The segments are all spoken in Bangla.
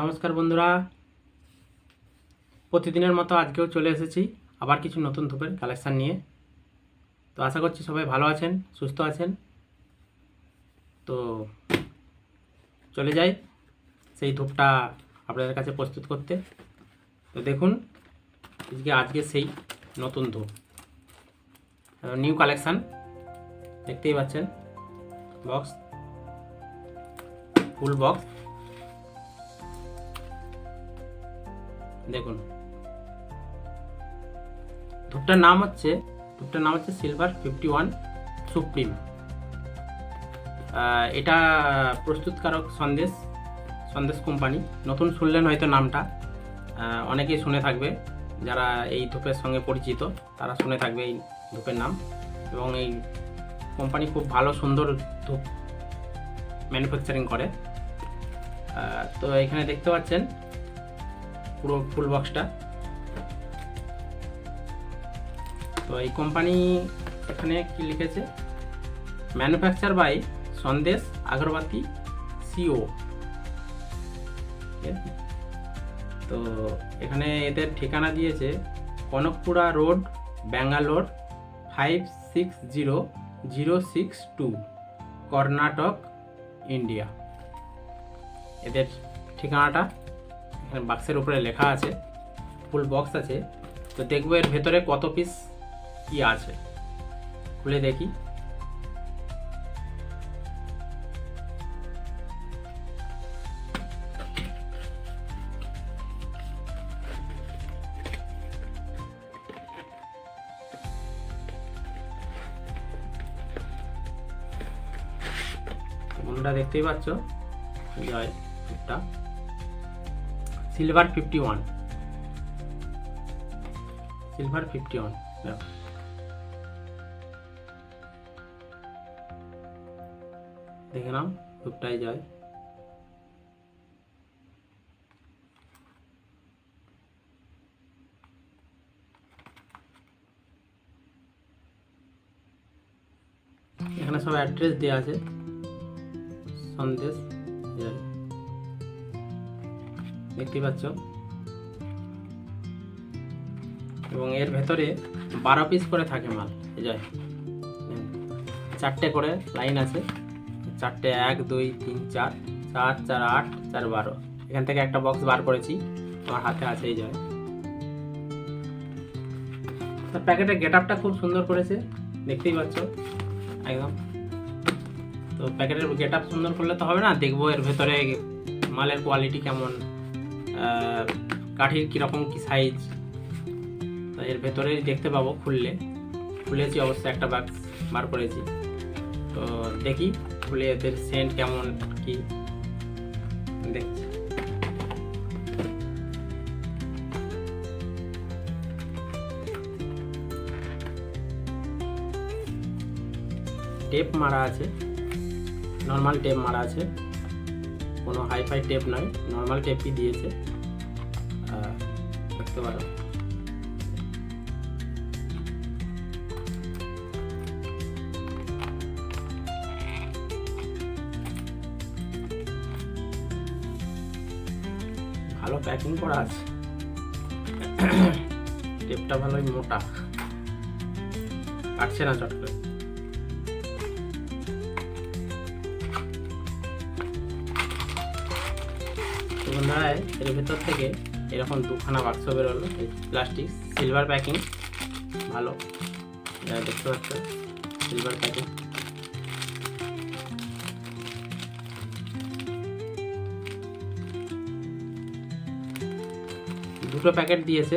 নমস্কার বন্ধুরা, প্রতিদিনের মতো আজকেও চলে এসেছি আবার কিছু নতুন ধূপের কালেকশান নিয়ে। তো আশা করছি সবাই ভালো আছেন, সুস্থ আছেন। তো চলে যাই সেই ধূপটা আপনাদের কাছে প্রস্তুত করতে। তো দেখুন আজকে সেই নতুন ধূপ, নিউ কালেকশান দেখতেই পাচ্ছেন। বক্স, ফুল বক্স দেখুন। ধূপটার নাম হচ্ছে সিলভার 51 সুপ্রিম। এটা প্রস্তুতকারক সন্দেশ কোম্পানি। নতুন শুনলেন হয়তো নামটা, অনেকেই শুনে থাকবে, যারা এই ধূপের সঙ্গে পরিচিত তারা শুনে থাকবে এই ধূপের নাম। এবং এই কোম্পানি খুব ভালো সুন্দর ধূপ ম্যানুফ্যাকচারিং করে। তো এখানে দেখতে পাচ্ছেন পুরো ফুল বক্সটা। তো এই কোম্পানি এখানে কি লিখেছে, manufacture by Sandesh agarbatti CO. তো এখানে এদের ঠিকানা দিয়েছে কনকপুরা রোড, ব্যাঙ্গালোর 560062, কর্ণাটক, ইন্ডিয়া। এদের ঠিকানাটা এখানে বাক্সের উপরে লেখা আছে, ফুল বক্স আছে। তো দেখবো এর ভেতরে কত পিস কি আছে, খুলে দেখি। বন্ধুরা দেখতেই পাচ্ছ, জয় ধূপটা সিলভার 51 দেখো। দেখে নাও ধূপটাই যায়। এখানে সব অ্যাড্রেস দেওয়া আছে, সন্দেশ জয় দেখতেই পাচ্ছ। এবং এর ভেতরে 12 পিস করে থাকে মাল। এই যায় 4টে করে লাইন আছে, 4টে 1 2 3 4 4 4 8 4 12। এখান থেকে একটা বক্স বার করেছি, আমার হাতে আছে। এই যায় তার প্যাকেটের গেট আপটা খুব সুন্দর করেছে, দেখতেই পাচ্ছ একদম। তো প্যাকেটের গেট আপ সুন্দর করলে তো হবে না, দেখবো এর ভেতরে মালের কোয়ালিটি কেমন, কাঠির কীরকম কি সাইজ। তো এর ভেতরে দেখতে পাবো খুলেছি অবশ্যই, একটা বাক্স বার করেছি। তো দেখি খুলে এদের সেন্ট কেমন কি দেখছি। টেপ মারা আছে, নর্মাল টেপ মারা আছে, কোনো হাইফাই টেপ নয়, নর্মাল টেপই দিয়েছে, দেখতে পারো। ভালো প্যাকিং করা আছে, টেপটা ভালোই মোটা, কাটছে না চট করে। বন্ধুরা এর ভেতর থেকে এরকম 2খানা বাক্স বেরোলো, প্লাস্টিক সিলভার প্যাকিং, ভালো দেখতে পাচ্ছ সিলভার প্যাকিং। দুটো প্যাকেট দিয়েছে।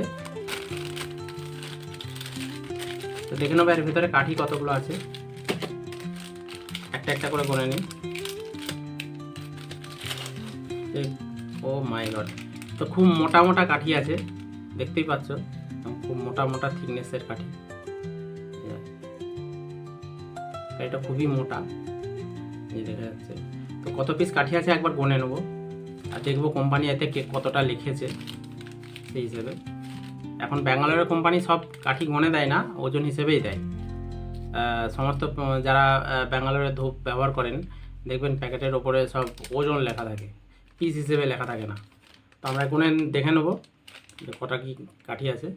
তো দেখে নেবো এর ভিতরে কাঠি কতগুলো আছে, একটা একটা করে গুনে নিই। ও মাই গড, তো খুব মোটা মোটা কাঠি আছে, দেখতেই পাচ্ছ, খুব মোটা মোটা থিকনেসের কাঠি। এটা খুবই মোটা, এই দেখা যাচ্ছে। তো কত পিস কাঠি আছে একবার গুনে নেবো, আর দেখবো কোম্পানি এতে কতটা লিখেছে সেই হিসেবে। এখন ব্যাঙ্গালোরের কোম্পানি সব কাঠি গুনে দেয় না, ওজন হিসেবেই দেয়। সমস্ত যারা ব্যাঙ্গালোরের ধূপ ব্যবহার করেন দেখবেন প্যাকেটের ওপরে সব ওজন লেখা থাকে, পিস হিসেবে লেখা থাকে না। আমরা গুনে দেখে নেব যে কটা কি কাঠি আছে।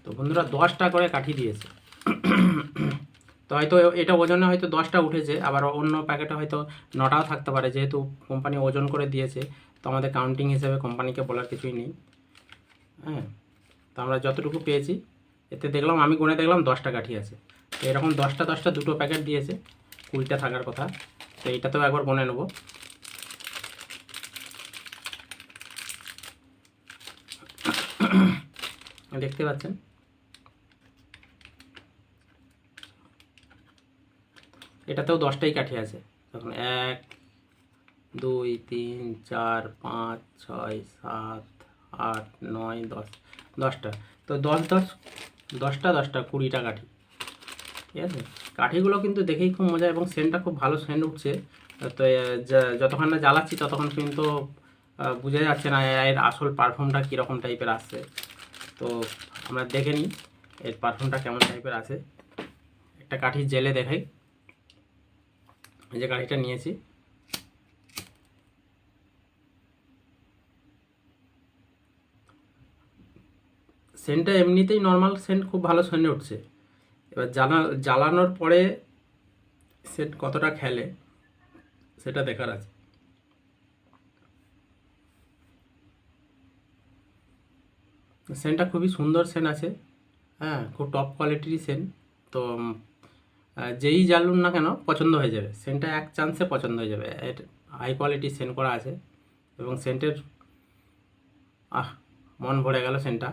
তো বন্ধুরা 10টা করে কাঠি দিয়েছে। তো হয়তো এটা ওজনে হয়তো 10টা উঠেছে, আবার অন্য প্যাকেটে হয়তো 9টাও থাকতে পারে, যেহেতু কোম্পানি ওজন করে দিয়েছে। তো আমাদের কাউন্টিং হিসেবে কোম্পানিকে বলার কিছুই নেই। হ্যাঁ, তো আমরা যতটুকু পেয়েছি এতে দেখলাম, আমি গুনে দেখলাম 10টা কাঠি আছে। তো এরকম 10টা দুটো প্যাকেট দিয়েছে, 20টা থাকার কথা। তো এইটাতেও একবার গুনে নেব। দেখতে পাচ্ছেন এটাতেও 10টাই কাঠি আছে। তখন 1 2 3 4 5 6 7 8 9 10, 10টা। তো 10টা 20টা কাঠি। ঠিক আছে, কাঠিগুলো কিন্তু দেখেই খুব মজা, এবং সেন্টটা খুব ভালো সেন্ট উঠছে। তো যতক্ষণ না জ্বালাচ্ছি ততক্ষণ কিন্তু বোঝা যাচ্ছে না এর আসল পারফিউমটা কীরকম টাইপের আসছে। তো আমরা দেখে নিই এর পারফিউমটা কেমন টাইপের আসে। একটা কাঠি জেলে দেখাই। এই যে কাঠিটা নিয়েছি, সেন্টটা এমনিতেই নর্মাল সেন্ট, খুব ভালো সেন্ট উঠছে। এবার জ্বালানোর পরে সেন্ট কতটা খেলে সেটা দেখার আছে। সেন্টটা খুবই সুন্দর সেন্ট আছে। হ্যাঁ, খুব টপ কোয়ালিটির সেন্ট। তো যেই জ্বালুন না কেন পছন্দ হয়ে যাবে, সেন্টটা এক চান্সে পছন্দ হয়ে যাবে। এর হাই কোয়ালিটির সেন্ট করা আছে, এবং সেন্টের মন ভরে গেল সেন্টটা,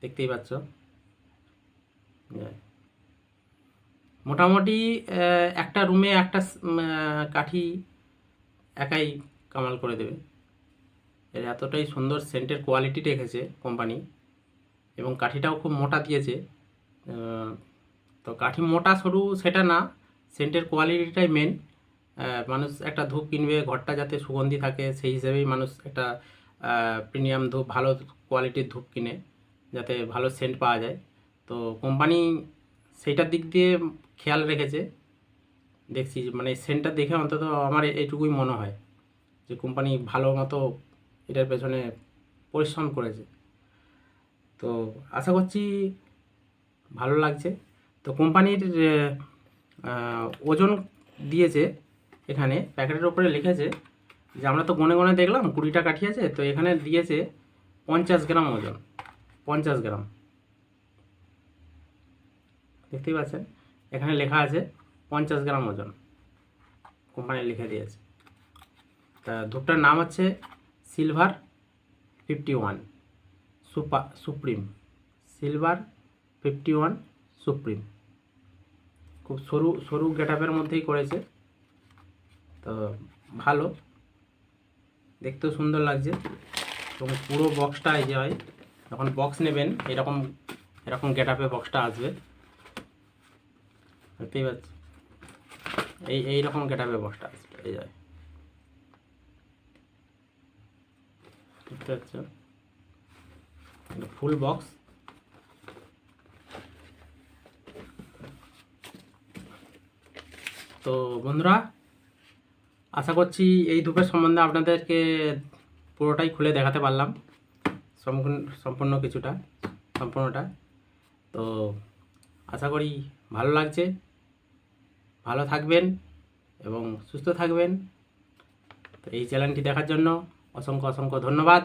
দেখতেই পাচ্ছ। মোটামুটি একটা রুমে একটা কাঠি একাই কামাল করে দেবে। এর এতটাই সুন্দর সেন্টের কোয়ালিটি রেখেছে কোম্পানি, এবং কাঠিটাও খুব মোটা দিয়েছে। তো কাঠি মোটা সরু সেটা না, সেন্টের কোয়ালিটিটাই মেন। মানুষ একটা ধূপ কিনবে, ঘরটা যাতে সুগন্ধি থাকে, সেই হিসেবেই মানুষ একটা প্রিমিয়াম ধূপ, ভালো কোয়ালিটির ধূপ কিনে, যাতে ভালো সেন্ট পাওয়া যায়। তো কোম্পানি সেইটার দিক দিয়ে খেয়াল রেখেছে। দেখছি মানে সেন্টটা দেখে অন্তত আমার এইটুকুই মনে হয় যে কোম্পানি ভালো মতো এটার পেছনে পরিশ্রম করেছে। তো আশা করছি ভালো লাগছে। তো কোম্পানির ওজন দিয়েছে, এখানে প্যাকেটের ওপরে লিখেছে যে, আমরা তো গনে গনে দেখলাম 20টা কাঠি আছে, তো এখানে দিয়েছে 50 গ্রাম ওজন। 50 গ্রাম, দেখতেই পাচ্ছেন এখানে লেখা আছে 50 গ্রাম ওজন, কোম্পানি লিখে দিয়েছে। তা ধূপটার নাম হচ্ছে সিলভার 51 সুপ্রিম, সিলভার 51 সুপ্রিম। খুব সরু সরু গেটআপের মধ্যেই করেছে। তো ভালো, দেখতেও সুন্দর লাগছে। এবং পুরো বক্সটা এই যে হয়, যখন বক্স নেবেন এরকম গেটআপে বক্সটা আসবে, দেখতেই পাচ্ছি। এইরকম গেটআপে বক্সটা আসবে, এই যায়, দেখতে পাচ্ছ, ফুল বক্স। তো বন্ধুরা, আশা করছি এই ধূপের সম্বন্ধে আপনাদেরকে পুরোটাই খুলে দেখাতে পারলাম, সম্পূর্ণটা। তো আশা করি ভালো লাগছে। ভালো থাকবেন এবং সুস্থ থাকবেন। তো এই চ্যানেলটি দেখার জন্য অসংখ্য ধন্যবাদ।